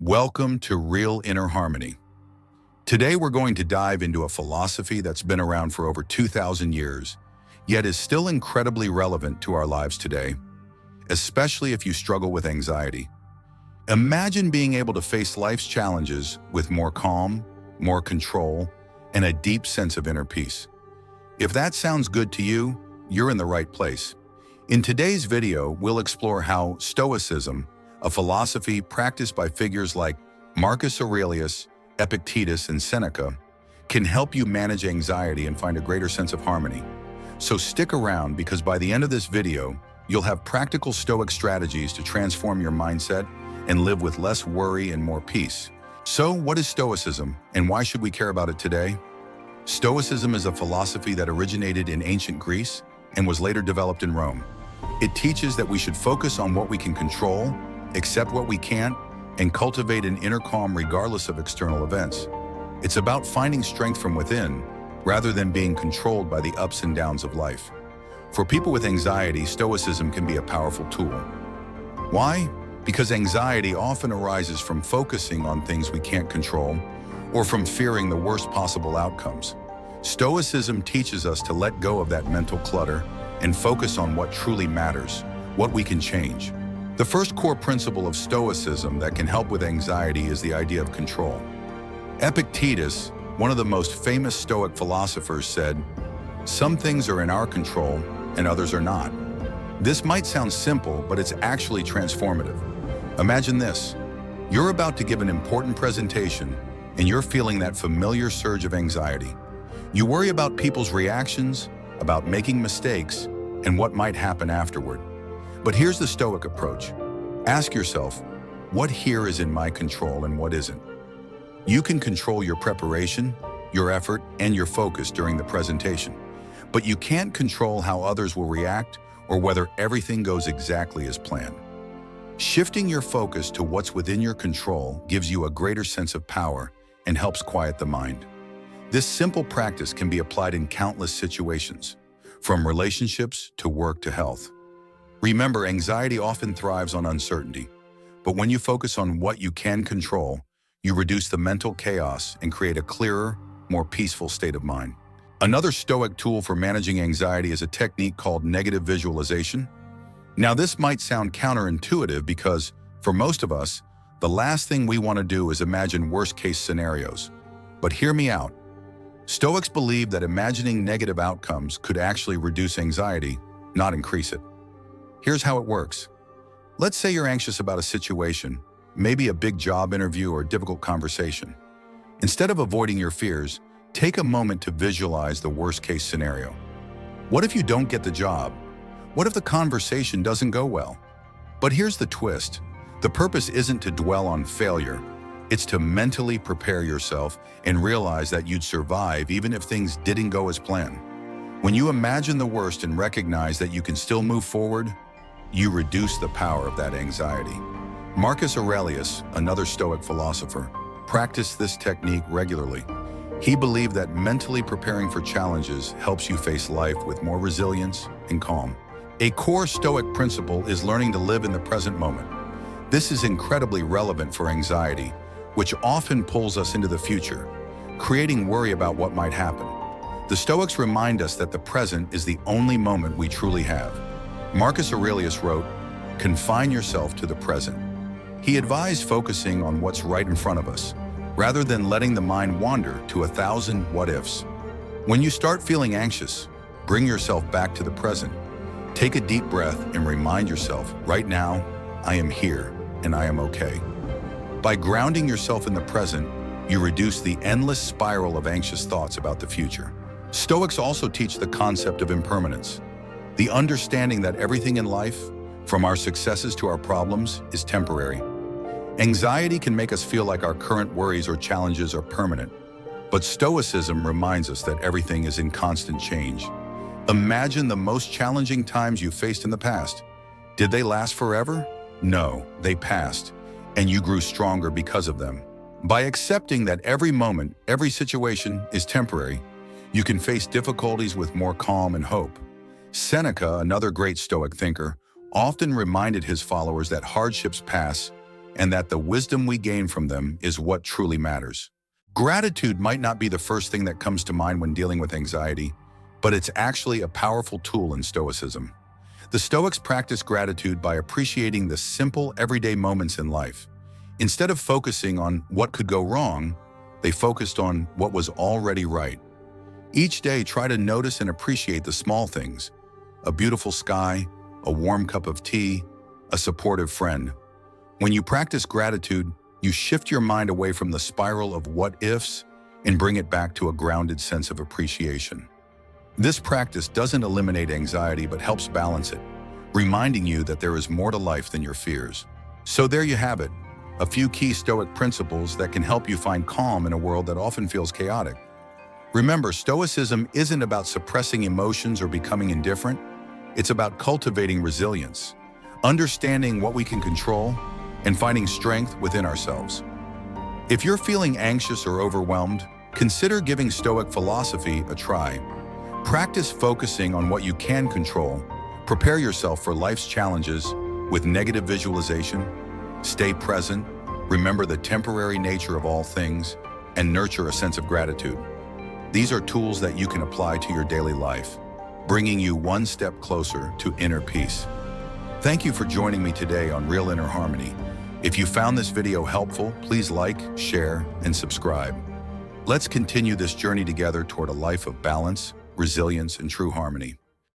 Welcome to Real Inner Harmony. Today we're going to dive into a philosophy that's been around for over 2,000 years, yet is still incredibly relevant to our lives today, especially if you struggle with anxiety. Imagine being able to face life's challenges with more calm, more control, and a deep sense of inner peace. If that sounds good to you, you're in the right place. In today's video, we'll explore how Stoicism, a philosophy practiced by figures like Marcus Aurelius, Epictetus, and Seneca, can help you manage anxiety and find a greater sense of harmony. So stick around, because by the end of this video, you'll have practical Stoic strategies to transform your mindset and live with less worry and more peace. So what is Stoicism, and why should we care about it today? Stoicism is a philosophy that originated in ancient Greece and was later developed in Rome. It teaches that we should focus on what we can control, accept what we can't, and cultivate an inner calm regardless of external events. It's about finding strength from within, rather than being controlled by the ups and downs of life. For people with anxiety, Stoicism can be a powerful tool. Why? Because anxiety often arises from focusing on things we can't control, or from fearing the worst possible outcomes. Stoicism teaches us to let go of that mental clutter and focus on what truly matters, what we can change. The first core principle of Stoicism that can help with anxiety is the idea of control. Epictetus, one of the most famous Stoic philosophers, said, "Some things are in our control and others are not." This might sound simple, but it's actually transformative. Imagine this. You're about to give an important presentation and you're feeling that familiar surge of anxiety. You worry about people's reactions, about making mistakes, and what might happen afterward. But here's the Stoic approach. Ask yourself, what here is in my control and what isn't? You can control your preparation, your effort, and your focus during the presentation, but you can't control how others will react or whether everything goes exactly as planned. Shifting your focus to what's within your control gives you a greater sense of power and helps quiet the mind. This simple practice can be applied in countless situations, from relationships to work to health. Remember, anxiety often thrives on uncertainty, but when you focus on what you can control, you reduce the mental chaos and create a clearer, more peaceful state of mind. Another Stoic tool for managing anxiety is a technique called negative visualization. Now, this might sound counterintuitive because, for most of us, the last thing we want to do is imagine worst-case scenarios. But hear me out. Stoics believe that imagining negative outcomes could actually reduce anxiety, not increase it. Here's how it works. Let's say you're anxious about a situation, maybe a big job interview or a difficult conversation. Instead of avoiding your fears, take a moment to visualize the worst-case scenario. What if you don't get the job? What if the conversation doesn't go well? But here's the twist. The purpose isn't to dwell on failure. It's to mentally prepare yourself and realize that you'd survive even if things didn't go as planned. When you imagine the worst and recognize that you can still move forward, you reduce the power of that anxiety. Marcus Aurelius, another Stoic philosopher, practiced this technique regularly. He believed that mentally preparing for challenges helps you face life with more resilience and calm. A core Stoic principle is learning to live in the present moment. This is incredibly relevant for anxiety, which often pulls us into the future, creating worry about what might happen. The Stoics remind us that the present is the only moment we truly have. Marcus Aurelius wrote, "Confine yourself to the present." He advised focusing on what's right in front of us, rather than letting the mind wander to 1,000 what-ifs. When you start feeling anxious, bring yourself back to the present. Take a deep breath and remind yourself, right now, I am here and I am okay. By grounding yourself in the present, you reduce the endless spiral of anxious thoughts about the future. Stoics also teach the concept of impermanence, the understanding that everything in life, from our successes to our problems, is temporary. Anxiety can make us feel like our current worries or challenges are permanent, but Stoicism reminds us that everything is in constant change. Imagine the most challenging times you faced in the past. Did they last forever? No, they passed, and you grew stronger because of them. By accepting that every moment, every situation is temporary, you can face difficulties with more calm and hope. Seneca, another great Stoic thinker, often reminded his followers that hardships pass and that the wisdom we gain from them is what truly matters. Gratitude might not be the first thing that comes to mind when dealing with anxiety, but it's actually a powerful tool in Stoicism. The Stoics practice gratitude by appreciating the simple, everyday moments in life. Instead of focusing on what could go wrong, they focused on what was already right. Each day, try to notice and appreciate the small things: a beautiful sky, a warm cup of tea, a supportive friend. When you practice gratitude, you shift your mind away from the spiral of what-ifs and bring it back to a grounded sense of appreciation. This practice doesn't eliminate anxiety but helps balance it, reminding you that there is more to life than your fears. So there you have it, a few key Stoic principles that can help you find calm in a world that often feels chaotic. Remember, Stoicism isn't about suppressing emotions or becoming indifferent. It's about cultivating resilience, understanding what we can control, and finding strength within ourselves. If you're feeling anxious or overwhelmed, consider giving Stoic philosophy a try. Practice focusing on what you can control. Prepare yourself for life's challenges with negative visualization. Stay present, remember the temporary nature of all things, and nurture a sense of gratitude. These are tools that you can apply to your daily life, bringing you one step closer to inner peace. Thank you for joining me today on Real Inner Harmony. If you found this video helpful, please like, share, and subscribe. Let's continue this journey together toward a life of balance, resilience, and true harmony.